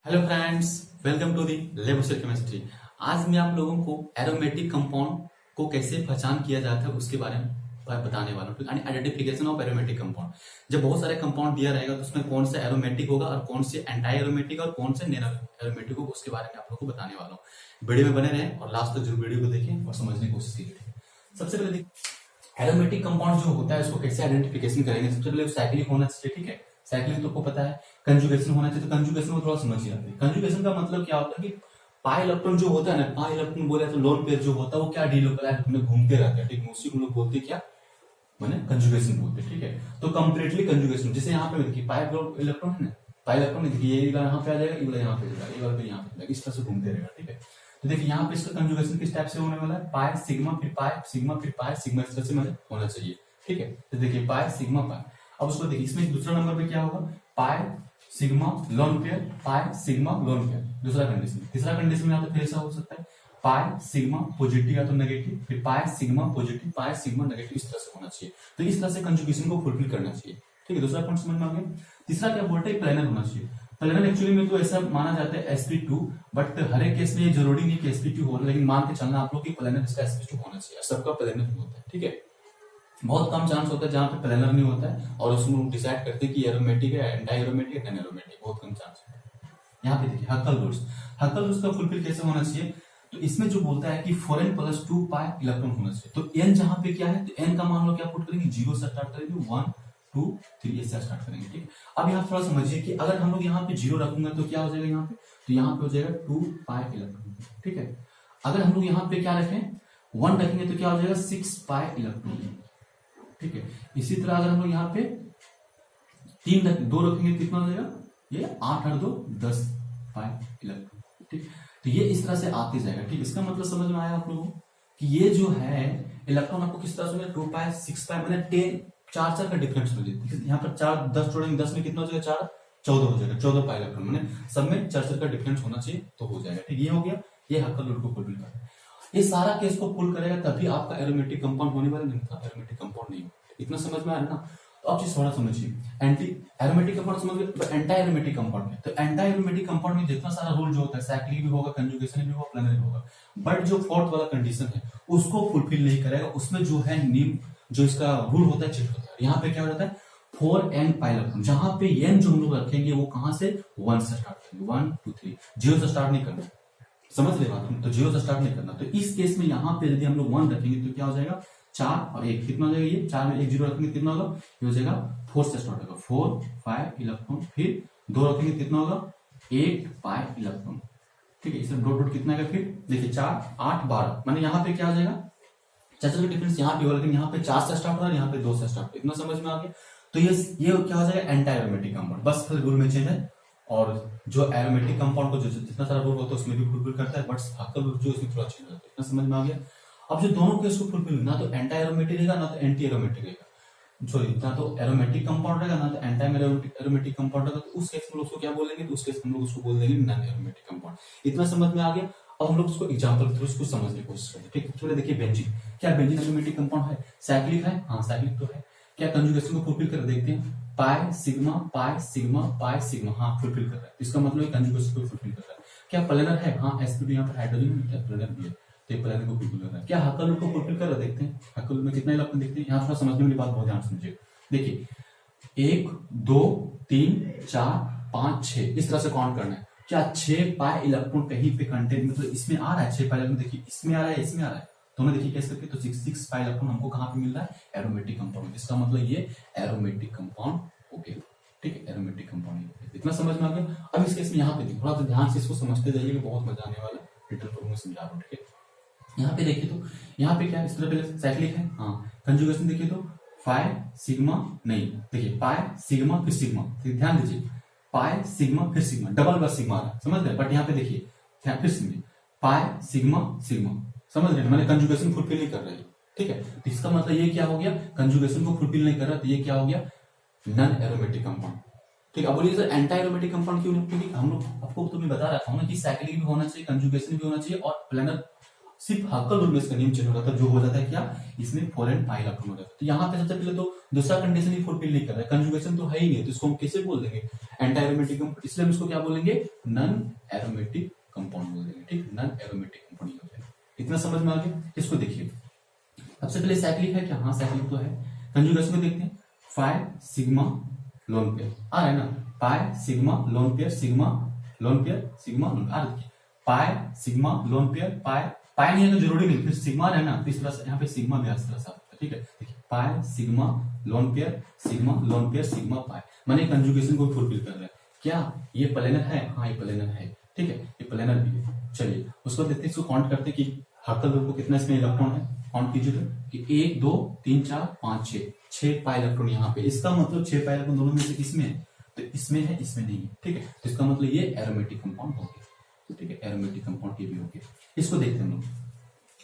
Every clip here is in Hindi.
Hello friends, welcome to the laboratory chemistry. आज मैं आप लोगों को एरोमेटिक कंपाउंड को कैसे पहचान किया जाता है उसके बारे में बताने वाला हूँ। यानी आइडेंटिफिकेशन ऑफ एरोमेटिक कंपाउंड। जब बहुत सारे कंपाउंड दिया रहेगा तो उसमें कौन सा एरोमेटिक होगा और कौन से एंटी एरोमेटिक और कौन से नॉन एरोमेटिक होगा उसके बारे में आप लोग को बताने वाला हूँ। वीडियो में बने रहें और लास्ट तक जरूर वीडियो को देखें और समझने की कोशिश कीजिए। सबसे पहले एरोमेटिक कंपाउंड जो होता है उसको कैसे आइडेंटिफिकेशन करेंगे। सबसे पहले साइक्लिक होना चाहिए, ठीक है। साइक्लिक तो आपको पता है। कंजुगेशन होना चाहिए, तो कंजुगेशन को थोड़ा समझिए। कंजुगेशन का मतलब क्या होता है कि पाई इलेक्ट्रॉन जो होता है ना, पाई इलेक्ट्रॉन बोले तो लोन पेयर जो होता है वो क्या डिलोकलाइज में घूमते रहते हैं, ठीक है। उसी को लोग बोलते हैं क्या, माने कंजुगेशन बोलते हैं, ठीक है। तो कंप्लीटली कंजुगेशन, जैसे यहाँ पे देखिए पाई इलेक्ट्रॉन है ना, पाई इलेक्ट्रॉन देखिए ये यहाँ पे आ जाएगा, ये वाला यहाँ पे जाएगा, ये वाला यहाँ पे जाएगा, इस तरह से घूमते रहेगा, ठीक है। तो देखिए यहाँ पे इसका कंजुगेशन किस टाइप से होने वाला है, पाई सिग्मा फिर पाई सिग्मा फिर पाई सिग्मा, इस तरह से मतलब होना चाहिए, ठीक है। तो देखिए पाई सिग्मा पाई। अब उसको देखिए इसमें दूसरा नंबर पे क्या होगा, पाई सिग्मा लोन पेयर, पाई सिग्मा लोन पेयर, दूसरा कंडीशन। तीसरा कंडीशन में फिर ऐसा हो सकता है पाई सिग्मा पॉजिटिव या तो नेगेटिव, फिर pi sigma positive pi sigma negative, इस तरह से होना चाहिए। तो इस तरह से कंजुगेशन को फुलफिल करना चाहिए, ठीक है। दूसरा पॉइंट समझ में आ गया। तीसरा क्या बोलते हैं, प्लेनर होना चाहिए। प्लेनर एक्चुअली में तो ऐसा माना जाता है sp2, बट हर एक केस में ये जरूरी नहीं कि sp2 हो, लेकिन मान के चलना आप लोग की प्लेनर इसका sp2 होना चाहिए। सबका प्लेनर नहीं होता है, ठीक है। बहुत कम चांस होता है जहां पे प्लेनर नहीं होता है और उसमें लोग डिसाइड करते हैं कि एरोमेटिक है, एंटी एरोमेटिक है, नॉन एरोमेटिक, बहुत कम चांस होता है। यहाँ पे देखिए हक्कल रूल्स। हक्कल रूल्स का फुलफिल कैसे होना चाहिए, तो इसमें जो बोलता है कि 4n प्लस 2 पाई इलेक्ट्रॉन होना चाहिए। तो n जहां पे क्या है, तो n का मान लो क्या पुट करेंगे, 0 से स्टार्ट करेंगे, 1 2 3 ऐसे स्टार्ट करेंगे, ठीक है। अब यहाँ थोड़ा समझिए कि अगर हम लोग यहाँ पे 0 रखूंगा तो क्या हो जाएगा यहाँ पे, तो यहाँ पे हो जाएगा 2 पाई इलेक्ट्रॉन, ठीक है। अगर हम लोग यहाँ पे क्या रखें, 1 रखेंगे तो क्या हो जाएगा 6 पाई इलेक्ट्रॉन, ठीक है। इसी तरह अगर हम लोग यहाँ पे 2 रखेंगे कितना हो जाएगा, ये 8 और 2 10 पाई इलेक्ट्रॉन, ठीक। तो ये इस तरह से आते जाएगा, ठीक। इसका मतलब समझ में आया आप लोगों को कि ये जो है इलेक्ट्रॉन आपको किस तरह से 2 पाई 6 पाई मैंने 10 4 4 का डिफरेंस हो जाए, ठीक है। यहाँ पर 4 10 जोड़ेंगे 10 में कितना हो जाएगा, 4 14 हो जाएगा, 14 पाई इलेक्ट्रॉन मैंने सब में 4 4 का डिफरेंस होना चाहिए तो हो जाएगा, ठीक। ये हो गया, ये हक्कल रूल को फुलफिल कर। ये सारा केस को फुल करेगा तभी आपका एरोमेटिक कंपाउंड होने वाला, नहीं था एरोमेटिक कंपाउंड नहीं होगा। इतना समझ में आ रहा है ना। तो अब चीज थोड़ा समझिए, एंटी एरोमेटिक कंपाउंड समझ गए, तो एंटी एरोमेटिक कंपाउंड है। तो एंटी एरोमेटिक कंपाउंड में जितना सारा रूल जो होता है, साइक्लिक भी होगा, कंजुगेशन भी होगा, प्लेनरी भी होगा, बट जो फोर्थ वाला कंडीशन है उसको फुलफिल नहीं करेगा। उसमें जो है नियम, जो इसका रूल होता है चेक होता है। यहाँ पे क्या हो जाता है 4n पाइलेक्ट्रॉन, जहां पे n जो हम लोग रखेंगे वो कहां से 1 से स्टार्ट करेंगे, 1 2 3, 0 से स्टार्ट नहीं करना, समझ रहे बात, तो 0 से स्टार्ट नहीं करना। तो इस केस में यहाँ पे यदि हम लोग 1 रखेंगे तो क्या हो जाएगा 4 और 1 कितना हो जाएगा, ये 4 में 1 0 रखेंगे कितना होगा, ये हो जाएगा 4 से स्टार्ट होगा 4 5 इलेक्ट्रॉन, फिर 2 रखेंगे कितना होगा 8 पाई इलेक्ट्रॉन, ठीक है। इसमें डॉट डॉट कितना आएगा, फिर देखिए 4 8 12, माने यहाँ पे क्या हो जाएगा 4 का डिफरेंस यहाँ पे होगा, लेकिन यहाँ पे 4 से स्टार्ट हो रहा है, यहाँ पे 2 से स्टार्ट हो, इतना समझ में आ गया। तो ये क्या हो जाएगा एंटी एरोमेटिक कंपाउंड, बस खाली रूल में चेंज है। और जो एरोमेटिक कंपाउंड को जो जितना सारा रूल होता है उसमें भी फुलफिल करता है, बट हक्कल रूल जो इसमें थोड़ा चेंज होता है, इतना समझ में आ गया। अब जो दोनों केस को फुलफिल, ना तो एंटी एरोमेटिक रहेगा ना तो एंटी एरोमेटिक रहेगा, सॉरी ना तो एरोमेटिक कंपाउंड रहेगा ना तो एंटी एरोमेटिक कंपाउंड रहेगा, तो उस केस में लोग उसको क्या बोलेंगे, तो उस केस में लोग उसको बोल देंगे नॉन एरोमेटिक कंपाउंड। इतना समझ में आ गया। अब हम लोग उसको एग्जांपल के थ्रू उसको समझने की कोशिश करें, ठीक है। चलिए देखिए बेंजीन, क्या बेंजीन एरोमेटिक कंपाउंड है, साइक्लिक है, हाँ साइक्लिक तो है। क्या कंजुगेशन को फुलफिल कर देखते हैं, pi sigma pi sigma pi sigma, हाँ फुलफिल कर रहा है, इसका मतलब कंजुगेशन को फुलफिल कर रहा है। क्या प्लेनर है, हाँ sp2 यहाँ पर हाइड्रोजन है, क्या प्लेनर भी है, तो प्लेनर को फुलफिल कर रहा है। क्या हक्कल रूल को फुलफिल कर रहा है, देखते हैं हक्कल में कितना इलेक्ट्रॉन देखते हैं। यहाँ थोड़ा समझने वाली बात बहुत ध्यान समझिए। देखिए 1 2 3 4 5 6 इस तरह से काउंट करना है। क्या 6 पाई इलेक्ट्रॉन कहीं पे कंटेंट मतलब इसमें आ रहा है, 6 पाई इलेक्ट्रॉन देखिए इसमें आ रहा है, इसमें आ रहा है, दोनों देखिए कैसे करके, तो 6 पाई इलेक्ट्रॉन हमको कहां पे मिल रहा है, एरोमेटिक कंपाउंड। इसका मतलब ये एरोमेटिक कंपाउंड हो गया, ठीक है, एरोमेटिक कंपाउंड। इतना समझ में आ गया। अब इस केस में यहाँ पे देखिए, थोड़ा सा ध्यान से इसको समझते जाइए, बहुत मजा आने वाला है, डिटेल फॉर्म में समझा रहा हूँ, ठीक है। यहाँ पे देखिए तो यहाँ पे क्या है, इस तरह पहले साइक्लिक है, हाँ कंजुगेशन देखिए तो पाई सिग्मा नहीं, देखिए पाई सिग्मा फिर सिग्मा, ध्यान दीजिए पाई सिग्मा फिर सिग्मा, डबल बार सिग्मा आ रहा है, समझ गए। बट यहाँ पे देखिए फिर सिग्मा पाई सिग्मा सिग्मा, समझ रहे, मैंने कंजुगेशन फुलफिल नहीं कर रही, ठीक है। तो इसका मतलब ये क्या हो गया, कंजुगेशन को फुलफिल नहीं कर रहा, तो ये क्या हो गया नॉन एरोमेटिक कंपाउंड, ठीक है। अब बोलिए सर एंटी एरोमेटिक कंपाउंड क्यों नहीं, क्योंकि हम लोग आपको तो मैं बता रहा था ना कि साइक्लिक भी होना चाहिए, कंजुगेशन भी होना चाहिए और प्लेनर सिर्फ हक्कल रूल में इसका नियम चेंज हो रहा था, जो हो जाता है क्या, इसमें 4 and 5 इलेक्ट्रॉन हो जाता है। तो यहाँ पे सबसे पहले तो दूसरा कंडीशन ही फुलफिल नहीं कर रहा है, कंजुगेशन तो है ही नहीं, तो इसको हम कैसे बोल देंगे, एंटी एरोमेटिक कंपाउंड, इसलिए हम इसको क्या बोलेंगे, नॉन एरोमेटिक कंपाउंड बोल देंगे, ठीक, नॉन एरोमेटिक कंपाउंड हो जाएगा। इतना समझ में आ गया। इसको देखिए, सबसे पहले साइक्लिक है क्या, हाँ साइक्लिक तो है। कंजुगेशन को देखते हैं, 5 सिग्मा लोन पेयर आ रहा है ना, pi sigma lone pair sigma lone pair sigma lone, आ रहा है pi sigma lone pair, pi pi नहीं है तो जरूरी नहीं, फिर सिग्मा है ना, तो इस तरह से यहाँ पे सिग्मा भी इस तरह से आता है, ठीक है। देखिए पाई sigma lone pair sigma lone pair sigma pi, माने कंजुगेशन को फुलफिल कर रहा है। क्या ये प्लेनर है, हाँ ये प्लेनर है, ठीक है, ये प्लेनर भी है। चलिए उसको देखते हैं, इसको काउंट करते हैं कि हक्कल ग्रुप को कितना इसमें इलेक्ट्रॉन है, काउंट कीजिए कि 1 2 3 4 5 6 पाई इलेक्ट्रॉन यहाँ पे, इसका मतलब 6 पाई इलेक्ट्रॉन दोनों में से किसमें है, तो इसमें है, इसमें नहीं है, ठीक है। तो इसका मतलब ये एरोमेटिक कंपाउंड हो गया, ठीक है, एरोमेटिक कंपाउंड ये भी हो गया। इसको देखते हैं हम लोग,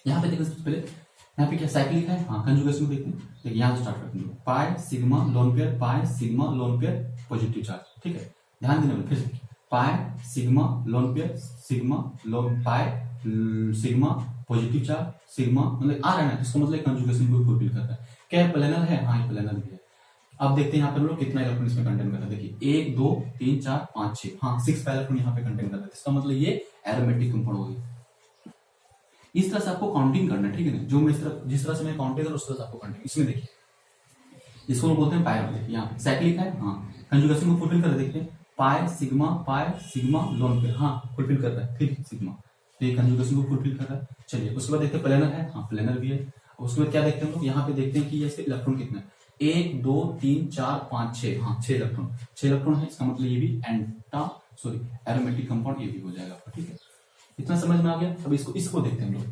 यहाँ पे देखो सबसे पहले यहाँ पे क्या साइक्लिक है, हाँ कंजुगेशन को देखते हैं। देखिए यहाँ से स्टार्ट करते हैं, पाई सिग्मा लोन पेयर, पाई sigma lone pair positive charge, ठीक है। ध्यान देना फिर से, पाई sigma lone pair sigma loan pi sigma positive charge sigma, मतलब आ रहा है ना, इसका मतलब कंजुगेशन को फुलफिल कर रहा है। क्या प्लेनर है, हाँ ये प्लेनर भी है। अब देखते हैं यहाँ पे हम लोग कितना इलेक्ट्रॉन इसमें कंटेन करता है। देखिए 1 2 3 4 5 6, हाँ 6 इलेक्ट्रॉन यहाँ पे कंटेन करता है, इसका मतलब ये एरोमेटिक कंपाउंड हो गया। इस तरह से आपको काउंटिंग करना है, ठीक है ना, जो मैं जिस तरह से मैं काउंटिंग कर उस तरह से आपको काउंटिंग। इसमें देखिए इसको बोलते हैं पाई, यहाँ साइक्लिक है, हाँ कंजुगेशन को फुलफिल कर देखते हैं, पाई सिग्मा लोन पेयर, हाँ फुलफिल कर रहा है, फिर सिग्मा, तो ये कंजुगेशन को फुलफिल कर रहा है। चलिए उसके बाद देखते हैं प्लेनर है, हाँ प्लेनर भी है। उसके बाद क्या देखते हैं हम लोग, यहाँ पे देखते हैं कि इसके इलेक्ट्रॉन कितना है, 1 2 3 4 5 6, हाँ 6 इलेक्ट्रॉन है, इसका मतलब ये भी एरोमेटिक कंपाउंड ये भी हो जाएगा आपका, ठीक है। इतना समझ में आ गया। अब इसको देखते हैं हम लोग,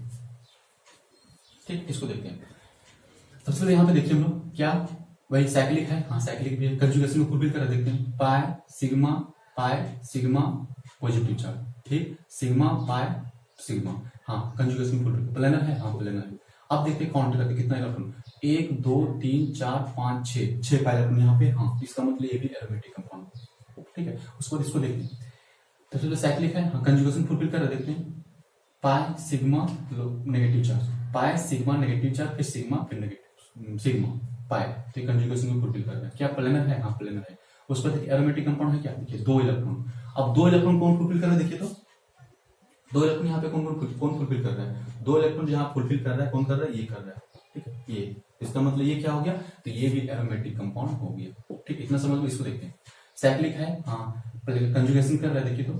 ठीक, इसको देखते हैं। सबसे पहले यहाँ पे देखिए हम लोग क्या, वही साइक्लिक है, हाँ साइक्लिक भी है, कंजुगेशन को फुलफिल कर देखते हैं, पाई सिग्मा पॉजिटिव चार्ज, ठीक, सिग्मा पाई सिग्मा, हाँ कंजुगेशन फुलफिल, प्लेनर है, हाँ प्लेनर है। अब देखते हैं काउंट करके कितना इलेक्ट्रॉन, 1 2 3 4 5 6 पाई इलेक्ट्रॉन यहाँ पे, हाँ इसका मतलब ये भी एरोमेटिक कंपाउंड, ठीक है। उसको इसको देखते हैं, तो चलो साइक्लिक है, हाँ कंजुगेशन फुलफिल कर देखते हैं, pi sigma negative charge, pi sigma negative charge, फिर सिग्मा फिर नेगेटिव सिग्मा पाई, तो कंजुगेशन को फुलफिल कर रहा है। क्या प्लेनर है, हाँ प्लेनर है। उस पर देखिए एरोमेटिक कंपाउंड है क्या, देखिए 2 इलेक्ट्रॉन। अब 2 इलेक्ट्रॉन कौन फुलफिल कर रहा है, देखिए तो 2 इलेक्ट्रॉन यहाँ पे कौन फुलफिल कर रहा है, 2 इलेक्ट्रॉन जहाँ फुलफिल कर रहा है, कौन कर रहा है, ये कर रहा है, ठीक है। ये इसका मतलब ये क्या हो गया, तो ये भी एरोमेटिक कंपाउंड हो गया, ठीक, इतना समझ लो। इसको देखते हैं, साइक्लिक है, हाँ कंजुगेशन कर रहा है, देखिए तो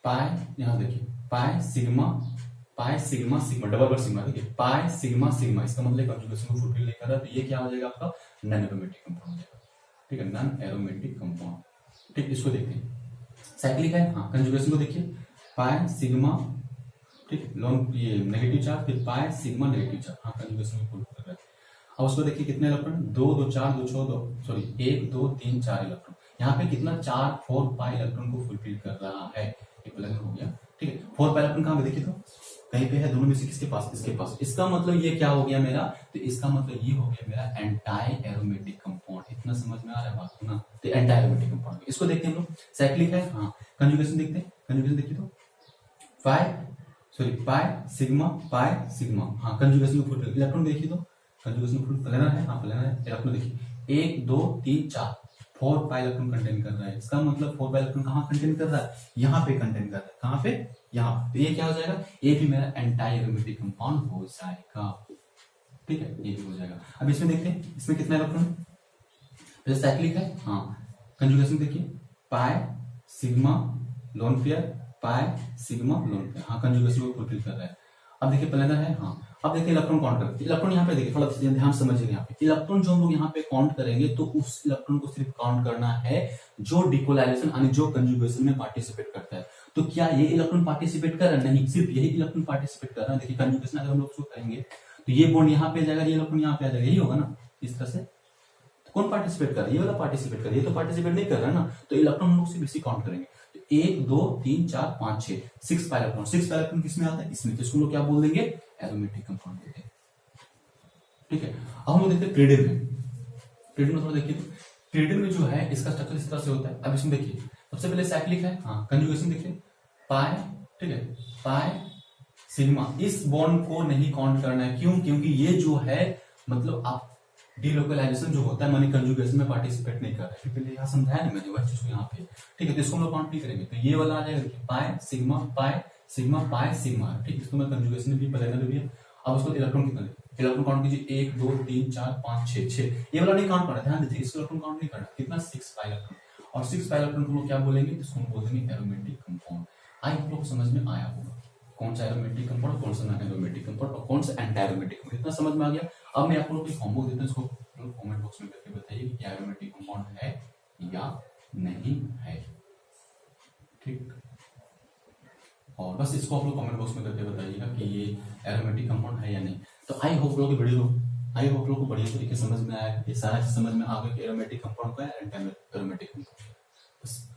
पाई, यहाँ देखिए pi sigma sigma double sigma, देखिए पाई सिग्मा सिग्मा, इसका मतलब कंजुगेशन को फुलफिल नहीं कर रहा, तो ये क्या हो जाएगा आपका नॉन एरोमेटिक कंपाउंड हो जाएगा, ठीक है, नॉन एरोमेटिक कंपाउंड, ठीक। इसको देखते हैं, साइक्लिक है, हाँ कंजुगेशन को देखिए, पाई सिग्मा, ठीक, लोन ये नेगेटिव चार्ज, फिर पाई सिग्मा नेगेटिव चार्ज, हाँ कंजुगेशन को फुलफिल कर रहा है। अब उसको देखिए कितने इलेक्ट्रॉन, 2 2 4 2 6 2 सॉरी 1 2 3 4 इलेक्ट्रॉन, यहाँ पे कितना 4 पाई इलेक्ट्रॉन को फुलफिल कर रहा है, ये प्लेनर हो गया, ठीक है। 4 पाई इलेक्ट्रॉन कहाँ पे देखिए तो कहीं पे है, दोनों में से किसके पास, इसके पास, इसका मतलब ये क्या हो गया मेरा, तो इसका मतलब ये हो गया मेरा एंटी एरोमेटिक कंपाउंड। इतना समझ में आ रहा है बात ना, तो एंटी एरोमेटिक कंपाउंड। इसको देखते हैं हम लोग, साइक्लिक है, हाँ कंजुगेशन देखते हैं, कंजुगेशन देखिए तो पाई सिग्मा, हाँ कंजुगेशन को फुलफिल, इलेक्ट्रॉन देखिए तो कंजुगेशन फुल प्लेनर है, हाँ प्लेनर है। इलेक्ट्रॉन देखिए 1 2 3 4 4 पाई इलेक्ट्रॉन कंटेन कर रहा है, इसका मतलब 4 पाई इलेक्ट्रॉन कहाँ कंटेन कर रहा है, यहाँ पे कंटेन कर रहा है, कहाँ पे, यहाँ, तो ये क्या हो जाएगा, ये भी मेरा एंटी एरोमेटिक कंपाउंड हो जाएगा, ठीक है, ये भी हो जाएगा। अब इसमें देखते हैं, इसमें कितना इलेक्ट्रॉन, साइक्लिक है, हाँ कंजुगेशन देखिए, पाई सिग्मा लोन पेयर, पाई सिग्मा लोन पेयर, हाँ कंजुगेशन को फुलफिल कर रहा है। अब देखिए प्लेनर है, हाँ अब देखिए इलेक्ट्रॉन काउंट करते हैं, इलेक्ट्रॉन यहाँ पे देखिए थोड़ा ध्यान समझिए, यहाँ पे इलेक्ट्रॉन जो हम लोग यहाँ पे काउंट करेंगे, तो उस इलेक्ट्रॉन को सिर्फ काउंट करना है जो डिपोलाइजेशन यानी जो कंजुगेशन में पार्टिसिपेट करता है। तो क्या ये इलेक्ट्रॉन पार्टिसिपेट कर रहा है, नहीं, सिर्फ यही इलेक्ट्रॉन पार्टिसिपेट कर रहा है। देखिए कंजुगेशन अगर हम लोग शुरू करेंगे तो ये बॉन्ड यहाँ पे जाएगा, ये इलेक्ट्रॉन यहाँ पे आ जाएगा, यही होगा ना, इस तरह से। तो कौन पार्टिसिपेट कर रहा है, ये वाला पार्टिसिपेट कर रहा है, ये तो पार्टिसिपेट नहीं कर रहा है ना, तो इलेक्ट्रॉन हम लोग सिर्फ इसी काउंट करेंगे। 1 2 3 4 5 6 पाई इलेक्ट्रॉन किसमें आता है, इसमें, तो इसको लोग क्या बोल देंगे, एरोमेटिक कंपाउंड बोलते हैं, ठीक है। अब हम लोग देखते हैं pyridine में थोड़ा देखिए, pyridine में जो है इसका स्ट्रक्चर इस तरह से होता है। अब इसमें देखिए सबसे पहले साइक्लिक है, हाँ कंजुगेशन देखिए, पाई, ठीक है, पाई सिग्मा, इस बॉन्ड को नहीं काउंट करना है। क्यों? क्योंकि ये जो है मतलब आप डीलोकलाइजेशन जो होता है माने कंजुगेशन में पार्टिसिपेट नहीं कर रहे हैं। पहले यहाँ समझाया ना मैंने वह चीज को यहाँ पे, ठीक है। तो इसको हम लोग काउंट नहीं करेंगे। तो ये वाला आ जाएगा देखिए pi sigma pi sigma pi sigma, ठीक। इसको मैं कंजुगेशन भी पता कर दिया। अब उसको इलेक्ट्रॉन कितना, इलेक्ट्रॉन काउंट कीजिए 1 2 3 4 5 6 6, ये वाला नहीं काउंट करना, ध्यान दीजिए इसको इलेक्ट्रॉन काउंट नहीं करना। कितना 6 पाई इलेक्ट्रॉन, और 6 पाई इलेक्ट्रॉन को हम लोग क्या बोलेंगे, इसको हम बोल देंगे एरोमेटिक कंपाउंड। आई आप लोग को समझ में आया होगा कौन सा एरोमेटिक कंपाउंड, कौन सा नॉन एरोमेटिक कंपाउंड और कौन सा एंटी एरोमेटिक कंपाउंड, इतना समझ में आ गया। अब मैं आप लोगों को होमवर्क देता हूं, इसको कमेंट बॉक्स में करके बताइए कि क्या एरोमेटिक कंपाउंड है या नहीं है, ठीक। और बस इसको आप लोग कमेंट बॉक्स में करके बताइएगा कि ये एरोमेटिक कंपाउंड है या नहीं। तो आई होप लोग की वीडियो, आई होप लोग को बढ़िया तरीके समझ में आया, ये सारा चीज समझ में आ गया कि एरोमेटिक कंपाउंड क्या है, एरोमेटिक कंपाउंड। बस